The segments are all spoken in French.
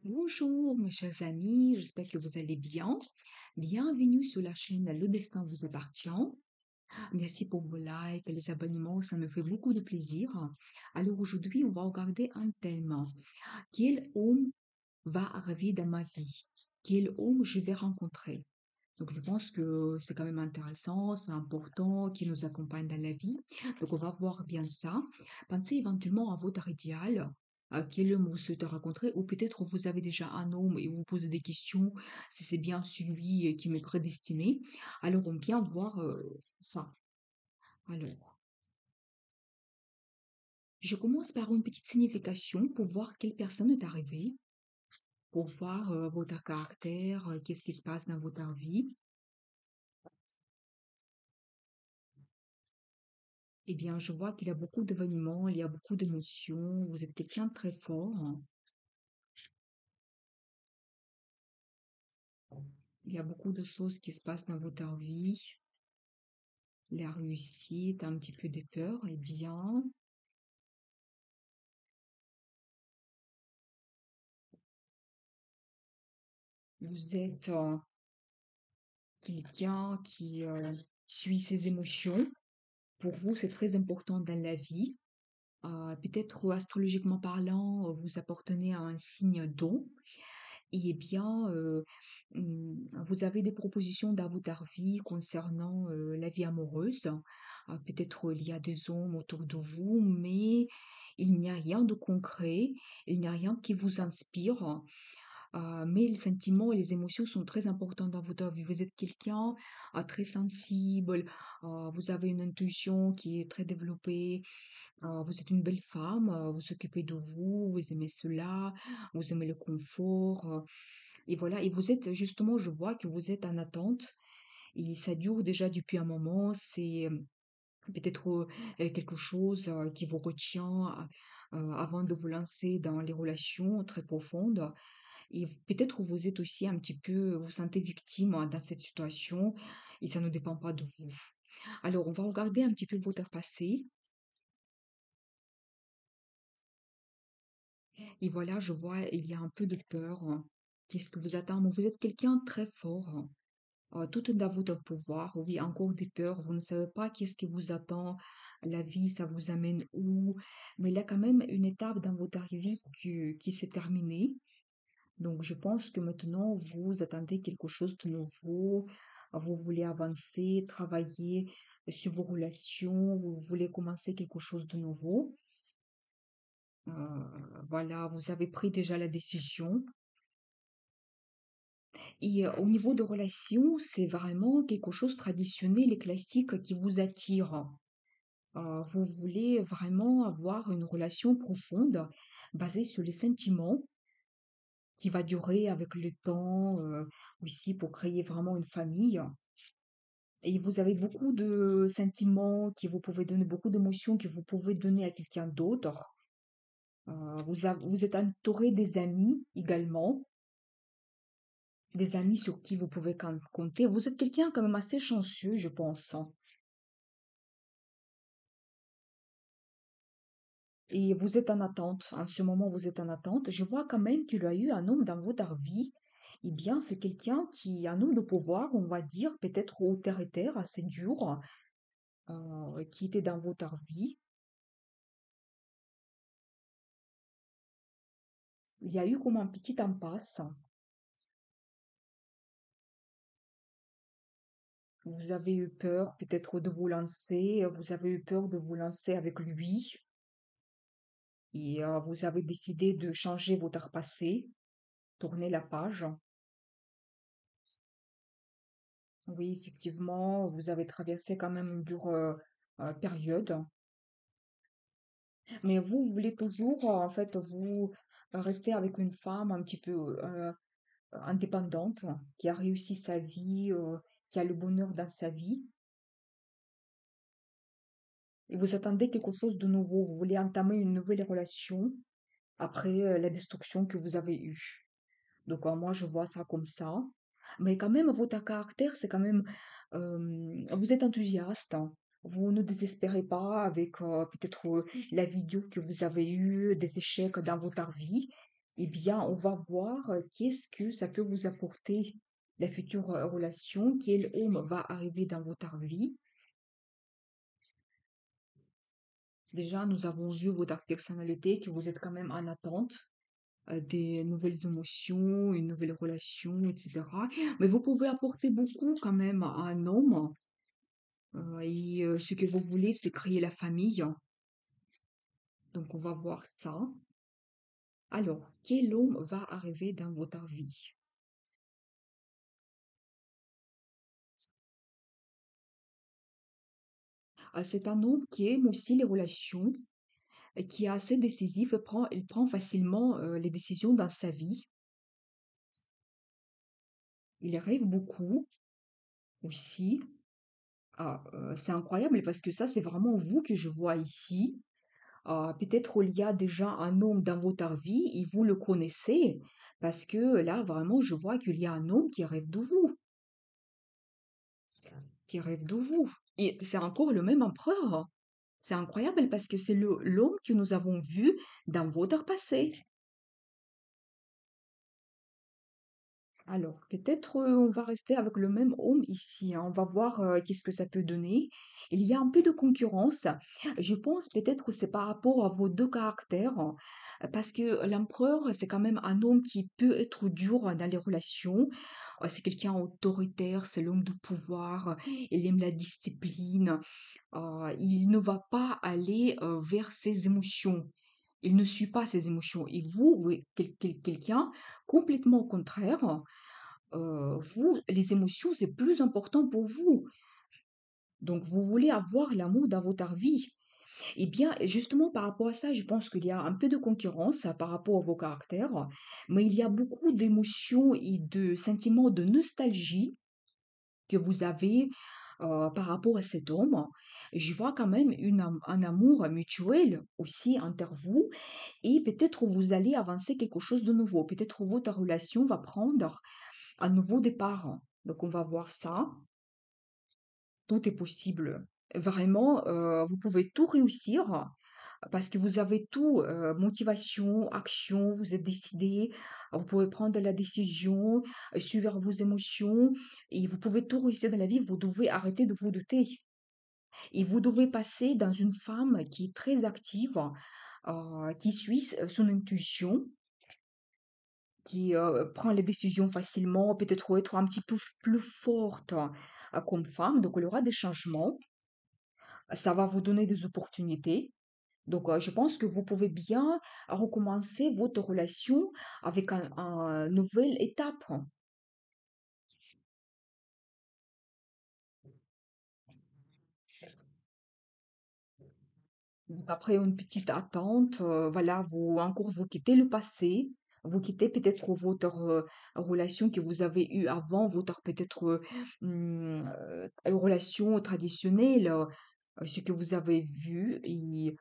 Bonjour mes chers amis, j'espère que vous allez bien. Bienvenue sur la chaîne Le Destin vous appartient. Merci pour vos likes et les abonnements, ça me fait beaucoup de plaisir. Alors aujourd'hui, on va regarder un thème. Quel homme va arriver dans ma vie? Quel homme je vais rencontrer? Donc je pense que c'est quand même intéressant, c'est important, qui nous accompagne dans la vie. Donc on va voir bien ça. Pensez éventuellement à votre idéal, à quel homme vous souhaitez rencontrer, ou peut-être vous avez déjà un homme et vous vous posez des questions, si c'est bien celui qui m'est prédestiné. Alors on vient voir ça. Alors, je commence par une petite signification pour voir quelle personne est arrivée, pour voir votre caractère, qu'est-ce qui se passe dans votre vie. Eh bien, je vois qu'il y a beaucoup d'événements, il y a beaucoup d'émotions, vous êtes quelqu'un de très fort. Il y a beaucoup de choses qui se passent dans votre vie, la réussite, un petit peu de peur. Eh bien, vous êtes quelqu'un qui suit ses émotions. Pour vous, c'est très important dans la vie. Peut-être astrologiquement parlant, vous appartenez à un signe d'eau. Et eh bien, vous avez des propositions dans votre vie concernant la vie amoureuse. Peut-être il y a des hommes autour de vous, mais il n'y a rien de concret, il n'y a rien qui vous inspire. Mais les sentiments et les émotions sont très importants dans votre vie. Vous êtes quelqu'un très sensible, vous avez une intuition qui est très développée, vous êtes une belle femme, vous occupez de vous, vous aimez cela, vous aimez le confort. Et voilà, et vous êtes justement, je vois que vous êtes en attente, et ça dure déjà depuis un moment, c'est peut-être quelque chose qui vous retient avant de vous lancer dans les relations très profondes. Et peut-être vous êtes aussi un petit peu, vous sentez victime dans cette situation, et ça ne dépend pas de vous. Alors, on va regarder un petit peu votre passé. Et voilà, je vois, il y a un peu de peur. Qu'est-ce que vous attend? Mais vous êtes quelqu'un de très fort. Tout est dans votre pouvoir. Oui, encore des peurs. Vous ne savez pas qu'est-ce qui vous attend. La vie, ça vous amène où? Mais il y a quand même une étape dans votre vie qui s'est terminée. Donc, je pense que maintenant, vous attendez quelque chose de nouveau. Vous voulez avancer, travailler sur vos relations. Vous voulez commencer quelque chose de nouveau. Voilà, vous avez pris déjà la décision. Et au niveau de relations, c'est vraiment quelque chose de traditionnel et classique qui vous attire. Vous voulez vraiment avoir une relation profonde basée sur les sentiments qui va durer avec le temps, aussi pour créer vraiment une famille. Et vous avez beaucoup de sentiments qui vous pouvez donner, beaucoup d'émotions que vous pouvez donner à quelqu'un d'autre. Vous êtes entouré des amis également, des amis sur qui vous pouvez compter. Vous êtes quelqu'un quand même assez chanceux, je pense, hein. Et vous êtes en attente. En ce moment, vous êtes en attente. Je vois quand même qu'il y a eu un homme dans votre vie. Eh bien, c'est quelqu'un qui, un homme de pouvoir, on va dire, peut-être autoritaire, assez dur, qui était dans votre vie. Il y a eu comme un petit impasse. Vous avez eu peur peut-être de vous lancer. Vous avez eu peur de vous lancer avec lui. Et vous avez décidé de changer votre passé, tourner la page. Oui, effectivement, vous avez traversé quand même une dure période. Mais vous voulez toujours, en fait, vous rester avec une femme un petit peu indépendante, qui a réussi sa vie, qui a le bonheur dans sa vie. Et vous attendez quelque chose de nouveau. Vous voulez entamer une nouvelle relation après la destruction que vous avez eue. Donc, moi, je vois ça comme ça. Mais quand même, votre caractère, c'est quand même... vous êtes enthousiaste, hein. Vous ne désespérez pas avec peut-être la vidéo que vous avez eue, des échecs dans votre vie. Eh bien, on va voir qu'est-ce que ça peut vous apporter la future relation, quel homme va arriver dans votre vie. Déjà, nous avons vu votre personnalité, que vous êtes quand même en attente des nouvelles émotions, une nouvelle relation, etc. Mais vous pouvez apporter beaucoup quand même à un homme. Ce que vous voulez, c'est créer la famille. Donc, on va voir ça. Alors, quel homme va arriver dans votre vie? C'est un homme qui aime aussi les relations, et qui est assez décisif, il prend facilement les décisions dans sa vie. Il rêve beaucoup aussi. C'est incroyable parce que ça, c'est vraiment vous que je vois ici. Peut-être il y a déjà un homme dans votre vie et vous le connaissez parce que là, vraiment, je vois qu'il y a un homme qui rêve de vous, qui rêve de vous. Et c'est encore le même empereur. C'est incroyable parce que c'est l'homme que nous avons vu dans votre passé. Alors, peut-être on va rester avec le même homme ici, hein. On va voir qu'est-ce que ça peut donner. Il y a un peu de concurrence. Je pense peut-être que c'est par rapport à vos deux caractères, hein, parce que l'empereur, c'est quand même un homme qui peut être dur dans les relations. C'est quelqu'un autoritaire, c'est l'homme de pouvoir, il aime la discipline. Il ne va pas aller vers ses émotions. Il ne suit pas ses émotions. Et vous êtes quelqu'un complètement au contraire. Vous, les émotions, c'est plus important pour vous. Donc, vous voulez avoir l'amour dans votre vie. Eh bien, justement, par rapport à ça, je pense qu'il y a un peu de concurrence par rapport à vos caractères, mais il y a beaucoup d'émotions et de sentiments de nostalgie que vous avez par rapport à cet homme. Je vois quand même un amour mutuel aussi entre vous et peut-être vous allez avancer quelque chose de nouveau. Peut-être votre relation va prendre un nouveau départ. Donc, on va voir ça. Tout est possible. Vraiment, vous pouvez tout réussir parce que vous avez tout, motivation, action, vous êtes décidé, vous pouvez prendre la décision, suivre vos émotions et vous pouvez tout réussir dans la vie. Vous devez arrêter de vous douter et vous devez passer dans une femme qui est très active, qui suit son intuition, qui prend les décisions facilement, peut-être être un petit peu plus forte comme femme. Donc, il y aura des changements. Ça va vous donner des opportunités. Donc, je pense que vous pouvez bien recommencer votre relation avec un nouvelle étape. Donc, après une petite attente, voilà, vous quittez le passé, vous quittez peut-être votre relation que vous avez eue avant, votre peut-être relation traditionnelle, ce que vous avez vu, et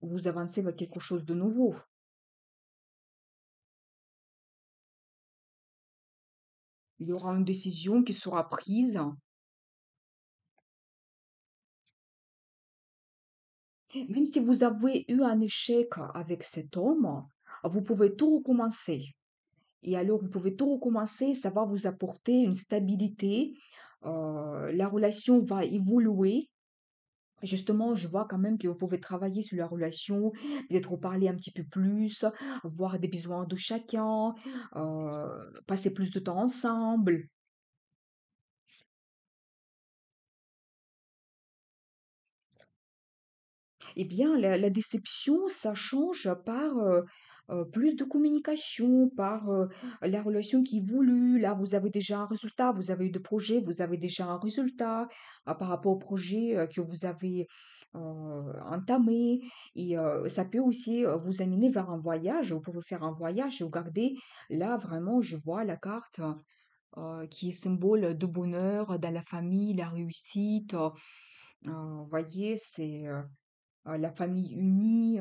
vous avancez vers quelque chose de nouveau. Il y aura une décision qui sera prise. Même si vous avez eu un échec avec cet homme, vous pouvez tout recommencer. Et alors, vous pouvez tout recommencer, ça va vous apporter une stabilité. La relation va évoluer. Justement, je vois quand même que vous pouvez travailler sur la relation, peut-être parler un petit peu plus, voir des besoins de chacun, passer plus de temps ensemble. Eh bien, la déception, ça change par plus de communication, par la relation qui évolue. Là, vous avez déjà un résultat, vous avez eu des projets, vous avez déjà un résultat par rapport au projet que vous avez entamé. Et ça peut aussi vous amener vers un voyage. Vous pouvez faire un voyage et regardez, là, vraiment, je vois la carte qui est symbole de bonheur dans la famille, la réussite. Vous voyez, c'est la famille unie,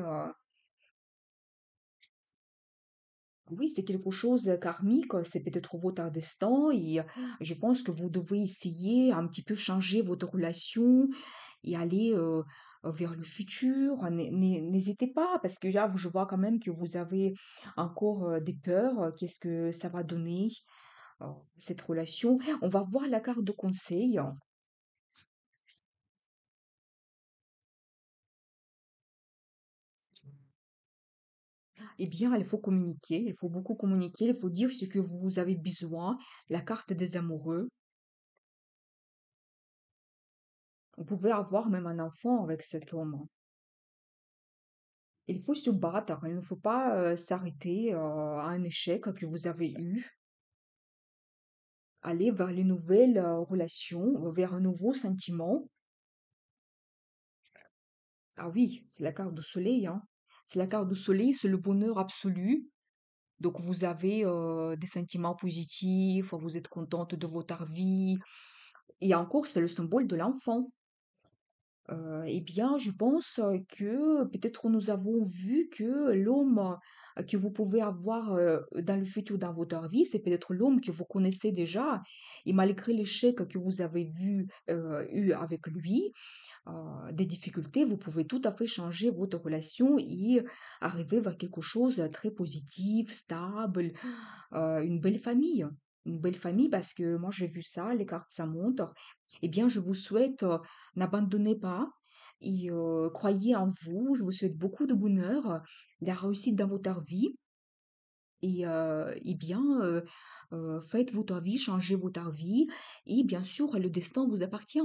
oui, c'est quelque chose de karmique, c'est peut-être votre destin et je pense que vous devez essayer un petit peu changer votre relation et aller, vers le futur. N'hésitez pas, parce que là, je vois quand même que vous avez encore des peurs. Qu'est-ce que ça va donner, cette relation? On va voir la carte de conseil. Eh bien, il faut communiquer, il faut beaucoup communiquer, il faut dire ce que vous avez besoin. La carte des amoureux. Vous pouvez avoir même un enfant avec cet homme. Il faut se battre, il ne faut pas s'arrêter à un échec que vous avez eu. Aller vers les nouvelles relations, vers un nouveau sentiment. Ah oui, c'est la carte du soleil, hein. C'est la carte du soleil, c'est le bonheur absolu. Donc vous avez des sentiments positifs, vous êtes contente de votre vie. Et encore, c'est le symbole de l'enfant. Eh bien, je pense que peut-être nous avons vu que l'homme que vous pouvez avoir dans le futur dans votre vie, c'est peut-être l'homme que vous connaissez déjà. Et malgré l'échec que vous avez eu avec lui, des difficultés, vous pouvez tout à fait changer votre relation et arriver vers quelque chose de très positif, stable, une belle famille. Une belle famille parce que moi j'ai vu ça, les cartes ça montre. Eh bien, je vous souhaite, n'abandonnez pas et croyez en vous. Je vous souhaite beaucoup de bonheur, de la réussite dans votre vie et bien, faites votre vie, changez votre vie et bien sûr, le destin vous appartient.